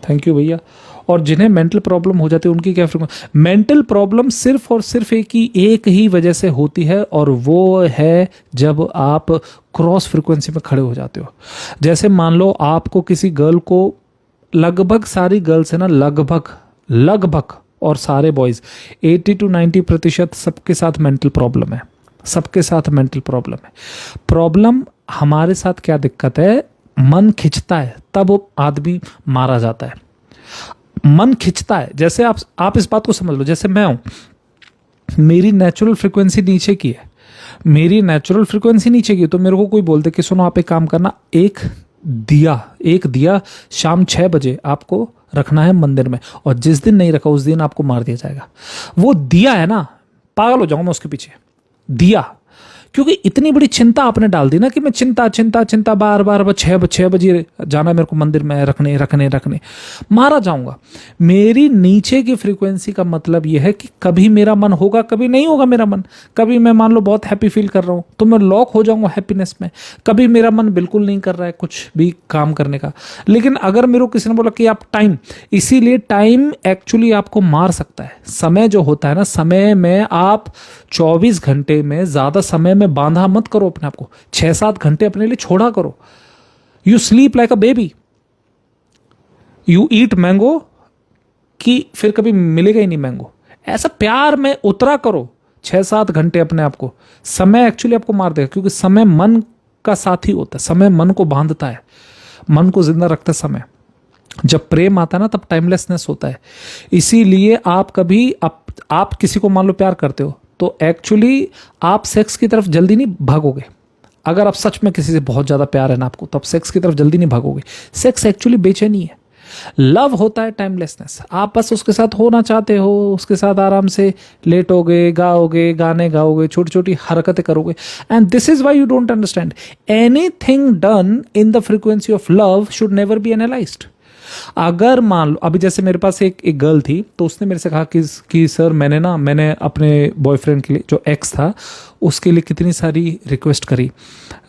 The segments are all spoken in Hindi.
थैंक यू भैया। और जिन्हें मेंटल प्रॉब्लम हो जाती है उनकी क्या फ्रीक्वेंसी? मेंटल प्रॉब्लम सिर्फ और सिर्फ एक ही वजह से होती है, और वो है जब आप क्रॉस फ्रीक्वेंसी में खड़े हो जाते हो। जैसे मान लो आपको किसी गर्ल को, लगभग सारी गर्ल्स है ना, लगभग और सारे बॉयज 80 to 90% सबके साथ मेंटल प्रॉब्लम है, सबके साथ मेंटल प्रॉब्लम है। प्रॉब्लम हमारे साथ क्या दिक्कत है? मन खिंचता है तब वो आदमी मारा जाता है। मन खिंचता है, जैसे आप इस बात को समझ लो, जैसे मैं हूं, मेरी नेचुरल फ्रीक्वेंसी नीचे की है, मेरी नेचुरल फ्रीक्वेंसी नीचे की, तो मेरे को कोई बोलते कि सुनो आप एक काम करना, एक दिया शाम 6 बजे आपको रखना है मंदिर में, और जिस दिन नहीं रखा उस दिन आपको मार दिया जाएगा। वो दिया है ना, पागल हो जाऊंगा मैं उसके पीछे। दिया, क्योंकि इतनी बड़ी चिंता आपने डाल दी ना कि मैं चिंता बार बार 6 बजे जाना मेरे को मंदिर में रखने मारा जाऊंगा। मेरी नीचे की फ्रीक्वेंसी का मतलब यह है कि कभी मेरा मन होगा, कभी नहीं होगा मेरा मन। कभी मैं मान लो बहुत हैप्पी फील कर रहा हूं तो मैं लॉक हो जाऊंगा हैप्पीनेस में, कभी मेरा मन बिल्कुल नहीं कर रहा है कुछ भी काम करने का। लेकिन अगर मेरे को किसी ने बोला कि आप टाइम, इसीलिए टाइम एक्चुअली आपको मार सकता है। समय जो होता है ना, समय में आप 24 घंटे में ज्यादा समय में बांधा मत करो अपने आप को, 6-7 घंटे अपने लिए छोड़ा करो। You sleep like a baby, you eat mango कि फिर कभी मिलेगा ही नहीं मैंगो, ऐसा प्यार में उतरा करो 6-7 घंटे अपने आप को। समय एक्चुअली आपको मार देगा, क्योंकि समय मन का साथी होता है, समय मन को बांधता है, मन को जिंदा रखता है समय। जब प्रेम आता है ना तब टाइमलेसनेस होता है। इसीलिए आप कभी आप किसी को मान लो प्यार करते हो तो एक्चुअली आप सेक्स की तरफ जल्दी नहीं भागोगे। अगर आप सच में किसी से बहुत ज्यादा प्यार है ना आपको, तो आप सेक्स की तरफ जल्दी नहीं भागोगे। सेक्स एक्चुअली बेचैनी है। लव होता है टाइमलेसनेस। आप बस उसके साथ होना चाहते हो, उसके साथ आराम से लेटोगे, गाओगे, गाने गाओगे, छोटी छोटी हरकतें करोगे। And this is why you don't understand, anything done in the frequency of love should never be analysed. अगर मान लो अभी जैसे मेरे पास एक गर्ल थी, तो उसने मेरे से कहा कि सर मैंने अपने बॉयफ्रेंड के लिए, जो एक्स था, उसके लिए कितनी सारी रिक्वेस्ट करी,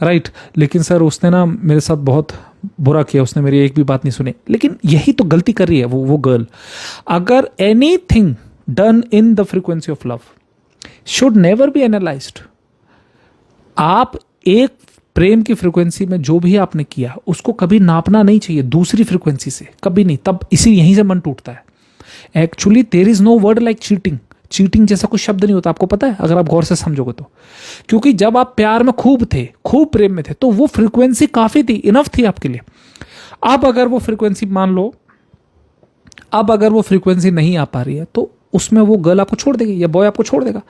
राइट, लेकिन सर उसने ना मेरे साथ बहुत बुरा किया, उसने मेरी एक भी बात नहीं सुनी। लेकिन यही तो गलती कर रही है वो गर्ल। अगर anything done in the frequency of love should never be analysed. आप एक प्रेम की फ्रीक्वेंसी में जो भी आपने किया उसको कभी नापना नहीं चाहिए दूसरी फ्रीक्वेंसी से, कभी नहीं। तब यहीं से मन टूटता है। Actually there is no word like cheating. Cheating जैसा कोई शब्द नहीं होता, आपको पता है अगर आप गौर से समझोगे तो। क्योंकि जब आप प्यार में खूब थे, खूब प्रेम में थे, तो वो फ्रीक्वेंसी काफी थी, इनफ थी आपके लिए। अब अगर वो फ्रीक्वेंसी मान लो, अब अगर वो फ्रीक्वेंसी नहीं आ पा रही है तो उसमें वो गर्ल आपको छोड़ देगी या बॉय आपको छोड़ देगा।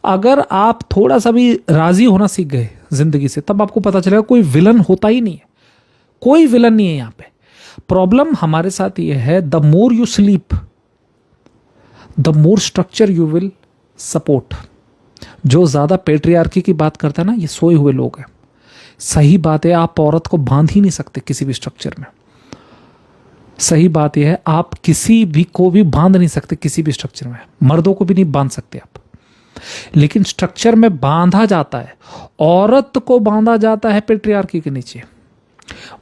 अगर आप थोड़ा सा भी राजी होना सीख गए जिंदगी से, तब आपको पता चलेगा कोई विलन होता ही नहीं है, कोई विलन नहीं है यहां पे। प्रॉब्लम हमारे साथ ये है, the more you sleep the more structure you will support. जो ज्यादा पेट्रियार्की की बात करता है ना, ये सोए हुए लोग हैं। सही बात है, आप औरत को बांध ही नहीं सकते किसी भी स्ट्रक्चर में। सही बात यह है, आप किसी भी को भी बांध नहीं सकते किसी भी स्ट्रक्चर में, मर्दों को भी नहीं बांध सकते आप। लेकिन स्ट्रक्चर में बांधा जाता है, औरत को बांधा जाता है पेट्रियार्की के नीचे,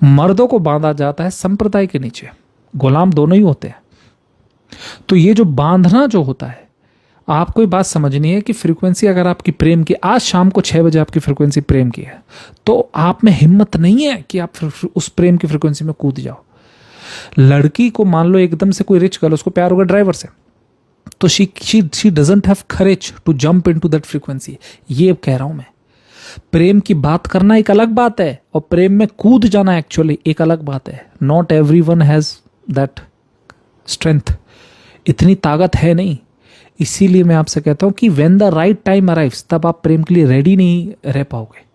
मर्दों को बांधा जाता है संप्रदाय के नीचे। गुलाम दोनों ही होते हैं। तो ये जो बांधना जो होता है, आपको ये बात समझनी है कि फ्रीक्वेंसी अगर आपकी प्रेम की, आज शाम को 6 बजे आपकी फ्रीक्वेंसी प्रेम की है, तो आप में हिम्मत नहीं है कि आप उस प्रेम की फ्रीक्वेंसी में कूद जाओ। लड़की को मान लो एकदम से कोई रिच गर्ल, उसको प्यार होगा ड्राइवर से, तो she doesn't have courage to jump into that frequency. ये कह रहा हूं मैं। प्रेम की बात करना एक अलग बात है और प्रेम में कूद जाना एक्चुअली एक अलग बात है। Not everyone has that strength, इतनी ताकत है नहीं। इसीलिए मैं आपसे कहता हूं कि when the right time arrives, तब आप प्रेम के लिए रेडी नहीं रह पाओगे।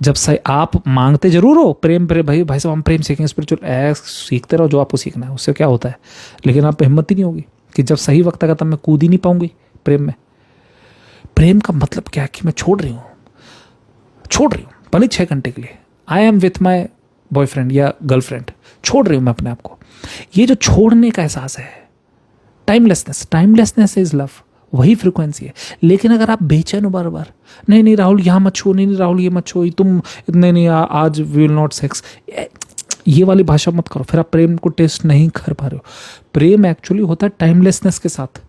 जब सही आप मांगते जरूर हो प्रेम, भाई साहब हम प्रेम सीखेंगे, स्पिरिचुअल सीखते रहो जो आपको सीखना है, उससे क्या होता है। लेकिन आप हिम्मत ही नहीं होगी कि जब सही वक्त आएगा तब मैं कूद ही नहीं पाऊंगी प्रेम में। प्रेम का मतलब क्या है कि मैं छोड़ रही हूं भले 6 घंटे के लिए, I am with my boyfriend या गर्लफ्रेंड, छोड़ रही हूं मैं अपने आप को। ये जो छोड़ने का एहसास है, टाइमलेसनेस इज लव, वही फ्रीक्वेंसी है। लेकिन अगर आप बेचैन हो बार बार, नहीं राहुल यहाँ मत छो, नहीं राहुल ये मत छो, तुम नहीं आज वी विल नॉट सेक्स, ये वाली भाषा मत करो, फिर आप प्रेम को टेस्ट नहीं कर पा रहे हो। प्रेम एक्चुअली होता है टाइमलेसनेस के साथ,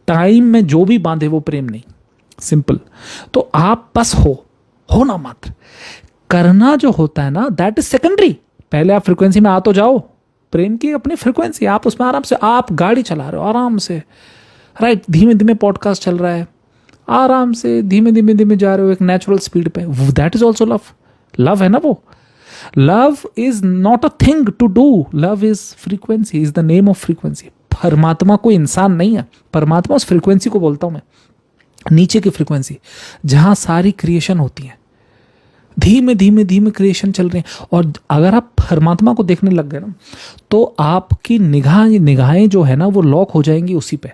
टाइम में जो भी बांधे वो प्रेम नहीं, सिंपल। तो आप बस हो ना मात्र, करना जो होता है ना दैट इज सेकेंडरी। पहले आप फ्रीक्वेंसी में आ तो जाओ, प्रेम की अपनी फ्रीक्वेंसी, आप उसमें आराम से, आप गाड़ी चला रहे हो आराम से, राइट, धीमे धीमे पॉडकास्ट चल रहा है, आराम से धीमे धीमे धीमे जा रहे हो एक नेचुरल स्पीड पे, that is also love. Love है ना वो। Love is not a thing to do, love is frequency, is the name of frequency. परमात्मा कोई इंसान नहीं है, परमात्मा उस फ्रीक्वेंसी को बोलता हूं मैं, नीचे की फ्रीक्वेंसी जहां सारी क्रिएशन होती है, धीमे धीमे धीमे क्रिएशन चल रहे हैं। और अगर आप परमात्मा को देखने लग गए ना तो आपकी निगाहें जो है ना वो लॉक हो जाएंगी उसी पे,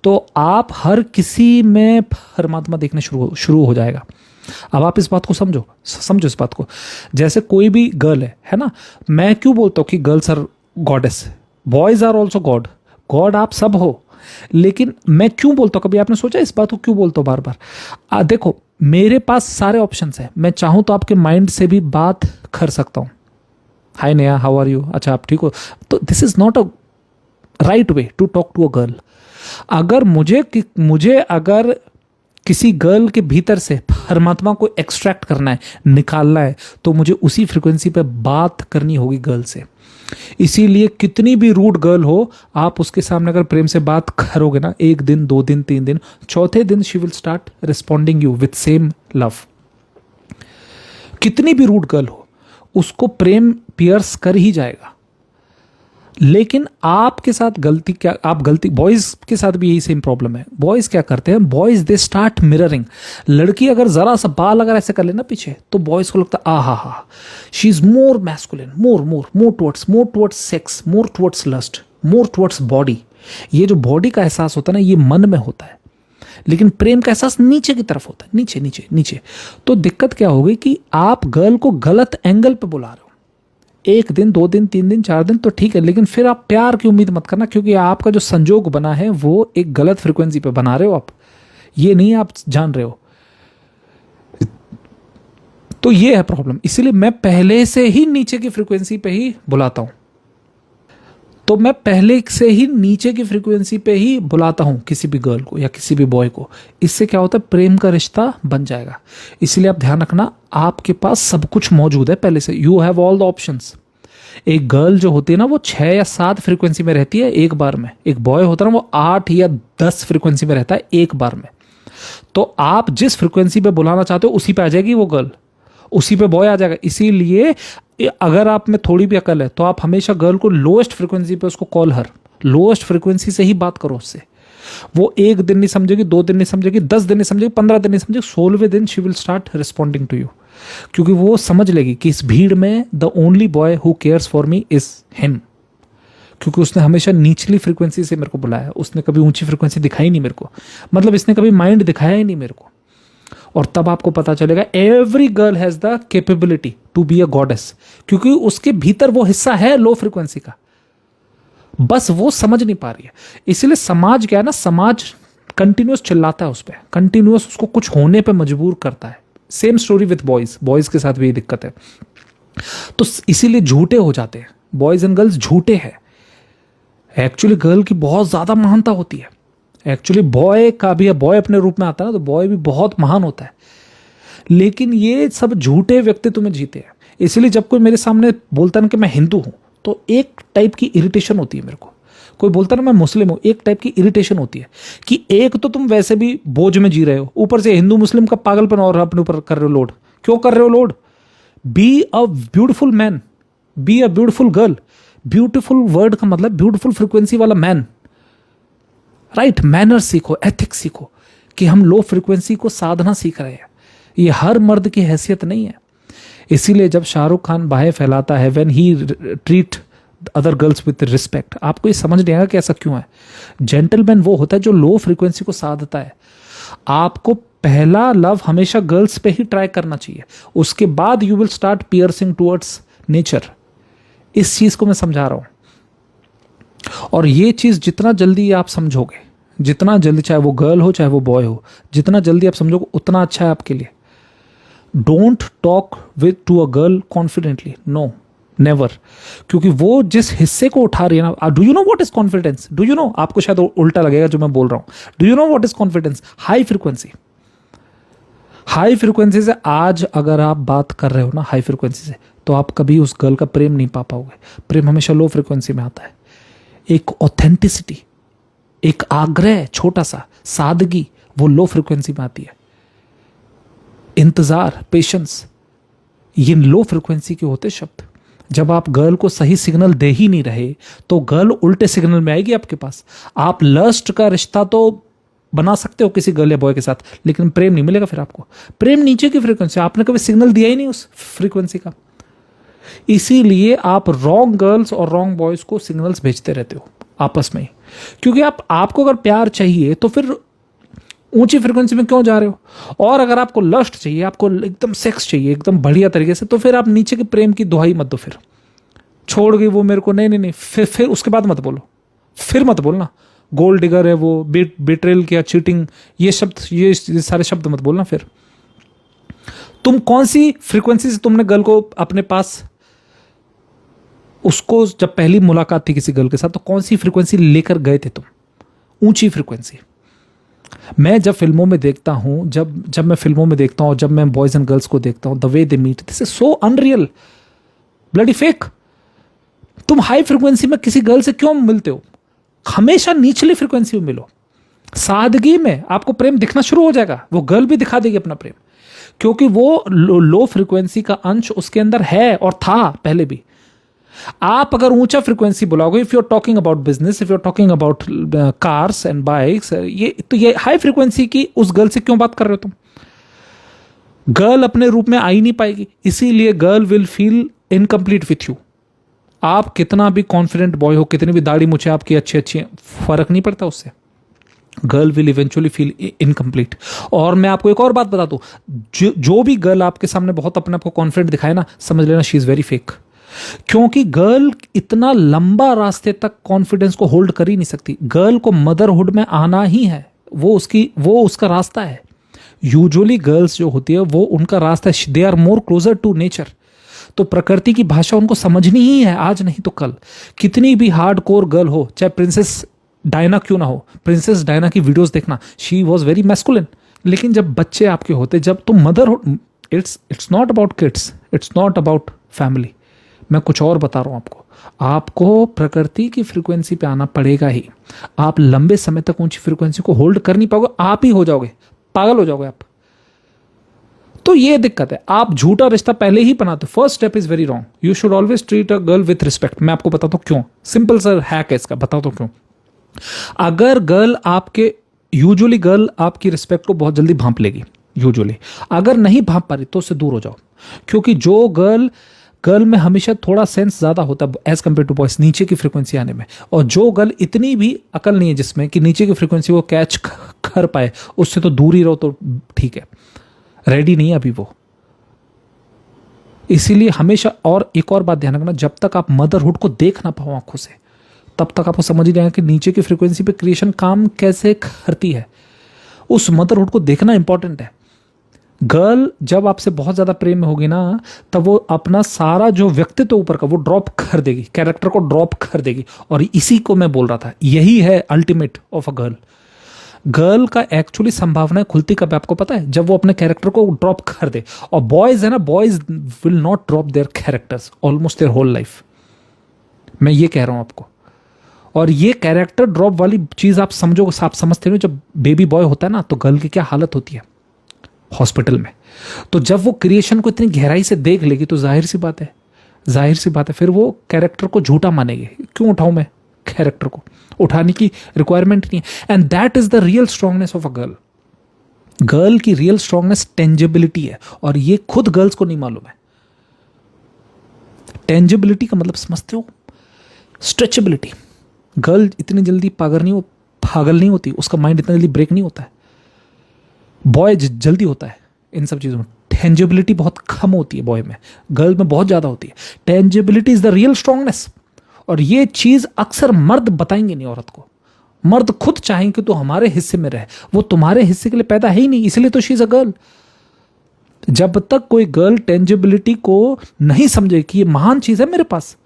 तो आप हर किसी में परमात्मा देखने शुरू हो जाएगा। अब आप इस बात को समझो इस बात को, जैसे कोई भी गर्ल है ना, मैं क्यों बोलता हूँ कि girls are goddess, boys are also god, god आप सब हो। लेकिन मैं क्यों बोलता हूँ, कभी आपने सोचा इस बात को क्यों बोलता हूँ बार बार? देखो मेरे पास सारे ऑप्शंस हैं, मैं चाहूँ तो आपके माइंड से भी बात कर सकता हूँ, hi Neha how are you, अच्छा आप ठीक हो, तो this is not a right way to talk to a girl. अगर मुझे अगर किसी गर्ल के भीतर से परमात्मा को एक्सट्रैक्ट करना है, निकालना है, तो मुझे उसी फ्रिक्वेंसी पे बात करनी होगी गर्ल से। इसीलिए कितनी भी रूड गर्ल हो, आप उसके सामने अगर प्रेम से बात करोगे ना, 1 दिन 2 दिन 3 दिन, चौथे दिन she will start responding you with same love. कितनी भी रूड गर्ल हो, उसको प्रेम पियर्स कर ही जाएगा। लेकिन आपके साथ गलती क्या, बॉयज के साथ भी यही सेम प्रॉब्लम है। बॉयज क्या करते हैं, बॉयज दे स्टार्ट मिररिंग। लड़की अगर जरा सा बाल अगर ऐसे कर लेना पीछे, तो बॉयज को लगता है हा she is more masculine, more towards sex, more towards lust, more towards body. ये जो बॉडी का एहसास होता है ना, ये मन में होता है, लेकिन प्रेम का एहसास नीचे की तरफ होता है, नीचे नीचे नीचे। तो दिक्कत क्या होगी कि आप गर्ल को गलत एंगल पे बुला रहे हो। 1 दिन 2 दिन 3 दिन 4 दिन तो ठीक है, लेकिन फिर आप प्यार की उम्मीद मत करना, क्योंकि आपका जो संजोग बना है वो एक गलत फ्रिक्वेंसी पे बना रहे हो आप, ये नहीं आप जान रहे हो। तो ये है प्रॉब्लम। इसीलिए मैं पहले से ही नीचे की फ्रिक्वेंसी पे ही बुलाता हूं, तो मैं पहले से ही नीचे की फ्रिक्वेंसी पे ही बुलाता हूं किसी भी गर्ल को या किसी भी बॉय को। इससे क्या होता है, प्रेम का रिश्ता बन जाएगा। इसलिए आप ध्यान रखना, आपके पास सब कुछ मौजूद है पहले से, you have all the options. एक गर्ल जो होती है ना वो 6 या 7 फ्रिक्वेंसी में रहती है एक बार में, एक बॉय होता है ना वो 8 या 10 फ्रिक्वेंसी में रहता है एक बार में। तो आप जिस फ्रिक्वेंसी पे बुलाना चाहते हो उसी पे आ जाएगी वो गर्ल, उसी पे बॉय आ जाएगा। इसीलिए अगर आप में थोड़ी भी अकल है तो आप हमेशा गर्ल को लोएस्ट फ्रिक्वेंसी पे उसको कॉल हर, लोएस्ट फ्रिक्वेंसी से ही बात करो उससे। वो 1 दिन नहीं समझेगी, 2 दिन नहीं समझेगी, 10 दिन नहीं समझेगी, 15 दिन नहीं समझेगी, 16वें दिन she will start responding to you, क्योंकि वो समझ लेगी कि इस भीड़ में the only boy who cares for me is him, क्योंकि उसने हमेशा निचली फ्रिक्वेंसी से मेरे को बुलाया, उसने कभी ऊंची फ्रिक्वेंसी दिखाई नहीं मेरे को, मतलब इसने कभी माइंड दिखाया ही नहीं मेरे को। और तब आपको पता चलेगा every girl has the capability to be a goddess, क्योंकि उसके भीतर वो हिस्सा है लो फ्रिक्वेंसी का, बस वो समझ नहीं पा रही है। इसीलिए समाज क्या है ना, समाज कंटिन्यूस चिल्लाता है उस पर, कंटिन्यूस उसको कुछ होने पे मजबूर करता है। सेम स्टोरी विथ बॉयज के साथ भी ये दिक्कत है। तो इसीलिए झूठे हो जाते हैं, बॉयज एंड गर्ल्स झूठे हैं। एक्चुअली गर्ल की बहुत ज्यादा महानता होती है। एक्चुअली बॉय का भी, बॉय अपने रूप में आता है ना, तो बॉय भी बहुत महान होता है। लेकिन ये सब झूठे व्यक्ति तुम्हें जीते हैं। इसलिए जब कोई मेरे सामने बोलता है ना कि मैं हिंदू हूं, तो एक टाइप की इरिटेशन होती है मेरे को। कोई बोलता ना मैं मुस्लिम हूं, एक टाइप की इरिटेशन होती है कि एक तो तुम वैसे भी बोझ में जी रहे हो, ऊपर से हिंदू मुस्लिम का पागलपन और अपने ऊपर कर रहे हो लोड। क्यों कर रहे हो load? Be a beautiful man, be a beautiful girl. Beautiful word का मतलब ब्यूटिफुल फ्रिक्वेंसी वाला मैन, राइट। मैनर सीखो, एथिक्स सीखो, कि हम लो फ्रिक्वेंसी को साधना सीख रहे हैं। ये हर मर्द की हैसियत नहीं है। इसीलिए जब शाहरुख खान बाहें फैलाता है, when he treat other girls with respect, आपको ये समझ नहीं आएगा कि ऐसा क्यों है। जेंटलमैन वो होता है जो लो फ्रिक्वेंसी को साधता है। आपको पहला लव हमेशा गर्ल्स पे ही ट्राई करना चाहिए, उसके बाद you will start piercing towards nature. इस चीज को मैं समझा रहा हूं, और ये चीज जितना जल्दी आप समझोगे, जितना जल्दी, चाहे वो गर्ल हो चाहे वो बॉय हो, जितना जल्दी आप समझोगे उतना अच्छा है आपके लिए। Don't talk with to a girl confidently, no, never. क्योंकि वो जिस हिस्से को उठा रही है ना, do you know what is confidence? Do you know, आपको शायद उल्टा लगेगा जो मैं बोल रहा हूं, do you know what is confidence? High frequency. High frequency से आज अगर आप बात कर रहे हो ना हाई फ्रीक्वेंसी से, तो आप कभी उस गर्ल का प्रेम नहीं पा पाओगे। प्रेम हमेशा लो फ्रीक्वेंसी में आता है। एक ऑथेंटिसिटी, एक आग्रह, छोटा सा सादगी, वो लो फ्रीक्वेंसी में आती है। इंतजार, पेशेंस, ये लो फ्रीक्वेंसी के होते शब्द। जब आप गर्ल को सही सिग्नल दे ही नहीं रहे तो गर्ल उल्टे सिग्नल में आएगी आपके पास। आप लस्ट का रिश्ता तो बना सकते हो किसी गर्ल या बॉय के साथ, लेकिन प्रेम नहीं मिलेगा फिर आपको। प्रेम नीचे की फ्रीक्वेंसी, आपने कभी सिग्नल दिया ही नहीं उस फ्रीक्वेंसी का। इसीलिए आप रॉन्ग गर्ल्स और रॉन्ग बॉयज को सिग्नल्स भेजते रहते हो आपस में, क्योंकि आपको अगर प्यार चाहिए तो फिर ऊंची फ्रीक्वेंसी में क्यों जा रहे हो? और अगर आपको लस्ट चाहिए, आपको एकदम सेक्स चाहिए एकदम बढ़िया तरीके से, तो फिर आप नीचे के प्रेम की दुहाई मत दो। फिर छोड़ गई वो मेरे को, नहीं नहीं नहीं, फिर उसके बाद मत बोलो, फिर मत बोलना गोल्ड डिगर है वो, बिट्रेल किया, चीटिंग, ये शब्द, ये सारे शब्द मत बोलना। फिर तुम कौन सी फ्रीक्वेंसी से तुमने गर्ल को अपने पास, उसको जब पहली मुलाकात थी किसी गर्ल के साथ, तो कौन सी फ्रीक्वेंसी लेकर गए थे तुम? ऊंची फ्रीक्वेंसी। मैं जब फिल्मों में देखता हूं, जब मैं फिल्मों में देखता हूं, जब मैं बॉयज एंड गर्ल्स को देखता हूं, the way they meet, this is so unreal, bloody fake. तुम हाई फ्रीक्वेंसी में किसी गर्ल से क्यों मिलते हो? हमेशा निचली फ्रीक्वेंसी में मिलो। सादगी में आपको प्रेम दिखना शुरू हो जाएगा, वो गर्ल भी दिखा देगी अपना प्रेम, क्योंकि वो लो फ्रीक्वेंसी का अंश उसके अंदर है और था पहले भी। आप अगर ऊंचा फ्रीक्वेंसी बुलाओगे, if you are talking about business, if you are talking about cars and bikes, ये हाई फ्रीक्वेंसी की उस गर्ल से क्यों बात कर रहे हो तुम? गर्ल अपने रूप में आ ही नहीं पाएगी, इसीलिए girl will feel incomplete with you. आप कितना भी कॉन्फिडेंट बॉय हो, कितनी भी दाढ़ी मुझे आपकी अच्छी अच्छी, फर्क नहीं पड़ता उससे। Girl will eventually feel incomplete. और मैं आपको एक और बात बता दूं, जो भी गर्ल आपके सामने बहुत अपने आप को कॉन्फिडेंट दिखाए ना, समझ लेना शी इज वेरी फेक। क्योंकि गर्ल इतना लंबा रास्ते तक कॉन्फिडेंस को होल्ड कर ही नहीं सकती। गर्ल को मदरहुड में आना ही है, वो उसका रास्ता है। यूजुअली गर्ल्स जो होती है वो उनका रास्ता है, they are more closer to nature. तो प्रकृति की भाषा उनको समझनी ही है, आज नहीं तो कल। कितनी भी हार्ड कोर गर्ल हो, चाहे प्रिंसेस डायना क्यों ना हो, प्रिंसेस डायना की वीडियोस देखना, शी वॉज वेरी मैस्कुलिन। लेकिन जब बच्चे आपके होते, जब तुम motherhood, it's not about kids, it's not about family. मैं कुछ और बता रहा हूं आपको प्रकृति की फ्रीक्वेंसी पे आना पड़ेगा ही। आप लंबे समय तक ऊंची फ्रीक्वेंसी को होल्ड कर नहीं पाओगे, आप ही हो जाओगे, पागल हो जाओगे आप। तो ये दिक्कत है, आप झूठा रिश्ता पहले ही बनाते। First step is very wrong. You should always treat a girl with respect. मैं आपको बताता हूं क्यों, सिंपल सा हैक है इसका, बताता हूं क्यों। अगर गर्ल आपके, यूजुअली गर्ल आपकी रिस्पेक्ट को बहुत जल्दी भांप लेगी, यूजुअली। अगर नहीं भांप पा रही तो उससे दूर हो जाओ, क्योंकि जो गर्ल में हमेशा थोड़ा सेंस ज्यादा होता है एज कंपेयर टू बॉयज, नीचे की फ्रीक्वेंसी आने में। और जो गर्ल इतनी भी अकल नहीं है जिसमें कि नीचे की फ्रीक्वेंसी को कैच कर पाए, उससे तो दूर ही रहो तो ठीक है, रेडी नहीं है अभी वो। इसीलिए हमेशा, और एक और बात ध्यान रखना, जब तक आप मदरहुड को देख ना पाओ आंखों से, तब तक आपको समझ ही नहीं आएगा कि नीचे की फ्रीक्वेंसी पे क्रिएशन काम कैसे करती है। उस मदरहुड को देखना इंपॉर्टेंट है। गर्ल जब आपसे बहुत ज्यादा प्रेम में होगी ना, तब वो अपना सारा जो व्यक्तित्व ऊपर का वो ड्रॉप कर देगी, कैरेक्टर को ड्रॉप कर देगी। और इसी को मैं बोल रहा था, यही है ultimate of a girl. Girl का एक्चुअली संभावना खुलती कब है आपको पता है? जब वो अपने कैरेक्टर को ड्रॉप कर दे। और बॉयज है ना, boys will not drop their characters almost their whole life. मैं ये कह रहा हूं आपको। और ये कैरेक्टर ड्रॉप वाली चीज आप समझो, आप समझते हो, जब बेबी बॉय होता है ना, तो गर्ल की क्या हालत होती है हॉस्पिटल में। तो जब वो क्रिएशन को इतनी गहराई से देख लेगी तो जाहिर सी बात है फिर वो कैरेक्टर को झूठा मानेगी। क्यों उठाऊं मैं कैरेक्टर को? उठाने की रिक्वायरमेंट नहीं है। And that is the real strongness of a girl. Girl की रियल स्ट्रांगनेस टेंजिबिलिटी है, और ये खुद गर्ल्स को नहीं मालूम है। टेंजिबिलिटी का मतलब समझते हो? स्ट्रेचेबिलिटी। गर्ल इतनी जल्दी पागल नहीं होती, उसका माइंड इतना जल्दी ब्रेक नहीं होता है। बॉय जल्दी होता है इन सब चीजों में। टेंजिबिलिटी बहुत कम होती है बॉय में, गर्ल में बहुत ज्यादा होती है। Tangibility is the real strongness. और ये चीज अक्सर मर्द बताएंगे नहीं औरत को। मर्द खुद चाहेंगे कि तू हमारे हिस्से में रहे, वो तुम्हारे हिस्से के लिए पैदा है ही नहीं, इसलिए तो शी इज अ गर्ल। जब तक कोई गर्ल टेंजिबिलिटी को नहीं समझे कि ये महान चीज है मेरे पास,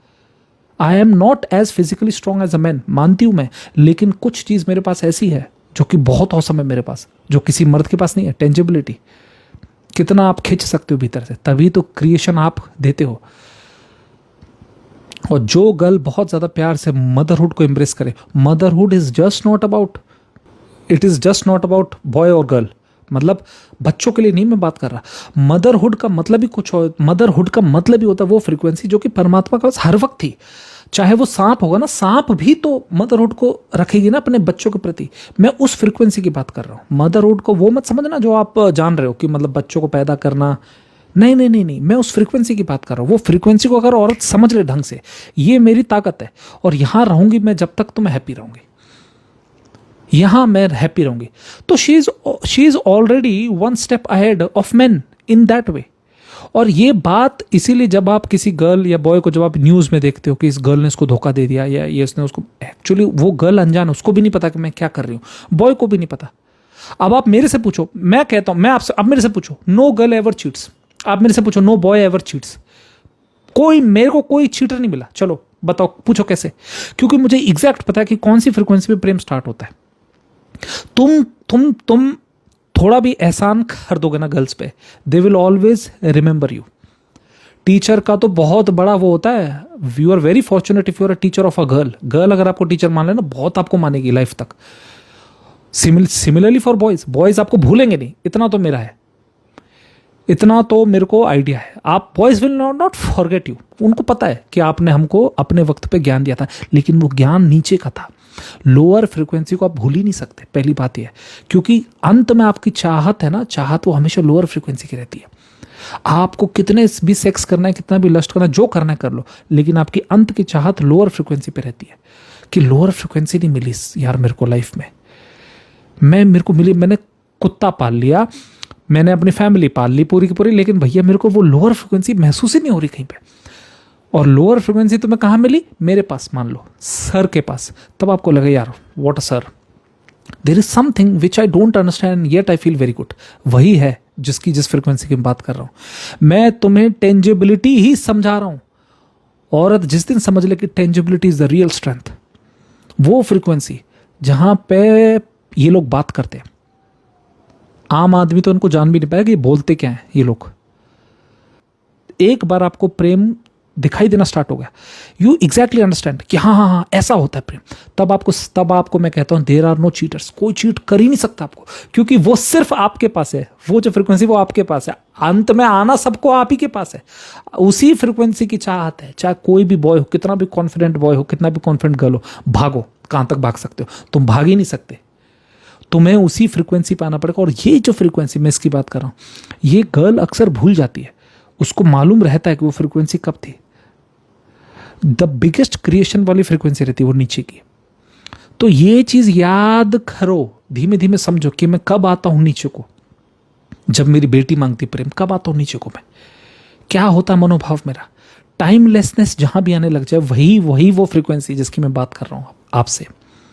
I am not as physically strong as a man, मानती हूं मैं, लेकिन कुछ चीज मेरे पास ऐसी है जो कि बहुत औसम है मेरे पास, जो किसी मर्द के पास नहीं है। टेंजिबिलिटी, कितना आप खींच सकते हो भीतर से, तभी तो क्रिएशन आप देते हो। और जो गर्ल बहुत ज्यादा प्यार से मदरहुड को एम्ब्रेस करे, motherhood is just not about, it is just not about boy और गर्ल, मतलब बच्चों के लिए नहीं मैं बात कर रहा। मदरहुड का मतलब ही कुछ और, मदरहुड का मतलब ही होता है वो फ्रीक्वेंसी जो कि परमात्मा के पास हर वक्त थी। चाहे वो सांप होगा ना, सांप भी तो मदरहुड को रखेगी ना अपने बच्चों के प्रति। मैं उस फ्रीक्वेंसी की बात कर रहा हूँ। मदरहुड को वो मत समझना जो आप जान रहे हो कि मतलब बच्चों को पैदा करना, नहीं नहीं नहीं नहीं, मैं उस फ्रीक्वेंसी की बात कर रहा हूँ। वो फ्रीक्वेंसी को अगर औरत समझ ले ढंग से, ये मेरी ताकत है और यहां रहूंगी मैं जब तक तो मैं हैप्पी रहूंगी, यहां मैं हैप्पी रहूंगी। तो she is already one step ahead of man in that way. और ये बात इसीलिए जब आप किसी गर्ल या बॉय को जब आप न्यूज में देखते हो कि इस गर्ल ने इसको धोखा दे दिया या ये इसने उसको, एक्चुअली वो गर्ल अनजान, उसको भी नहीं पता कि मैं क्या कर रही हूं, बॉय को भी नहीं पता। अब आप मेरे से पूछो, मैं कहता हूं, मैं आपसे, अब मेरे से पूछो, नो गर्ल एवर चीट्स। आप मेरे से पूछो, नो बॉय एवर चीट्स। कोई, मेरे को कोई चीटर नहीं मिला। चलो बताओ, पूछो कैसे? क्योंकि मुझे एग्जैक्ट पता है कि कौन सी फ्रीक्वेंसी पे प्रेम स्टार्ट होता है। तुम थोड़ा भी एहसान कर दोगे ना गर्ल्स पे, they will always remember you. Teacher का तो बहुत बड़ा वो होता है, you are very fortunate if you are a teacher of a girl. Girl अगर आपको टीचर मान लेना, बहुत आपको मानेगी लाइफ तक। सिमिलरली फॉर बॉयज, बॉयज आपको भूलेंगे नहीं, इतना तो मेरा है, इतना तो मेरे को आइडिया है। आप boys will not forget you. उनको पता है कि आपने हमको अपने वक्त पे ज्ञान दिया था, लेकिन वो ज्ञान नीचे का था। लोअर फ्रीक्वेंसी को आप भूल ही नहीं सकते, पहली बात यह है, क्योंकि अंत में आपकी चाहत है ना, चाहत वो हमेशा लोअर फ्रीक्वेंसी की रहती है। आपको कितने भी सेक्स करना है, कितना भी लस्ट करना है, जो करना है कर लो, लेकिन आपकी अंत की चाहत लोअर फ्रीक्वेंसी पे रहती है कि लोअर फ्रीक्वेंसी नहीं मिली यार मेरे को लाइफ में। मेरे को मिली, मैंने कुत्ता पाल लिया, मैंने अपनी फैमिली पाल ली पूरी की पूरी, लेकिन भैया मेरे को वो लोअर फ्रीक्वेंसी महसूस ही नहीं हो रही कहीं पे। और लोअर फ्रीक्वेंसी तुम्हें कहाँ मिली? मेरे पास, मान लो सर के पास। तब आपको लगे यार what a sir, there is something which I don't understand yet I feel very good. वही है जिस फ्रीक्वेंसी की बात कर रहा हूं मैं। तुम्हें टेंजिबिलिटी ही समझा रहा हूं। औरत जिस दिन समझ ले कि tangibility is the real strength, वो फ्रीक्वेंसी जहां पे ये लोग बात करते हैं, आम आदमी तो उनको जान भी नहीं पाएगा कि ये बोलते क्या है ये लोग। एक बार आपको प्रेम दिखाई देना स्टार्ट हो गया, यू एग्जैक्टली अंडरस्टैंड कि हाँ हाँ हाँ ऐसा होता है प्रेम, तब आपको मैं कहता हूं देयर आर नो चीटर्स। कोई चीट कर ही नहीं सकता आपको, क्योंकि वो सिर्फ आपके पास है। वो जो फ्रीक्वेंसी वो आपके पास है, अंत में आना सबको आप ही के पास है। उसी फ्रीक्वेंसी की चाहत है, चाहे कोई भी बॉय हो, कितना भी कॉन्फिडेंट बॉय हो, कितना भी कॉन्फिडेंट गर्ल हो, भागो। कहां तक भाग सकते हो? तुम भाग ही नहीं सकते, तुम्हें उसी फ्रीक्वेंसी पे आना पड़ेगा। और ये जो फ्रीक्वेंसी मैं इसकी बात कर रहा हूं, ये गर्ल अक्सर भूल जाती है। उसको मालूम रहता है कि वो फ्रीक्वेंसी कब थी। द बिगेस्ट क्रिएशन वाली फ्रीक्वेंसी रहती है वो नीचे की। तो ये चीज याद करो, धीमे धीमे समझो कि मैं कब आता हूं नीचे को। जब मेरी बेटी मांगती प्रेम, कब आता हूं नीचे को मैं, क्या होता है मनोभाव मेरा। टाइमलेसनेस जहां भी आने लग जाए, वही वो फ्रीक्वेंसी जिसकी मैं बात कर रहा हूं आपसे।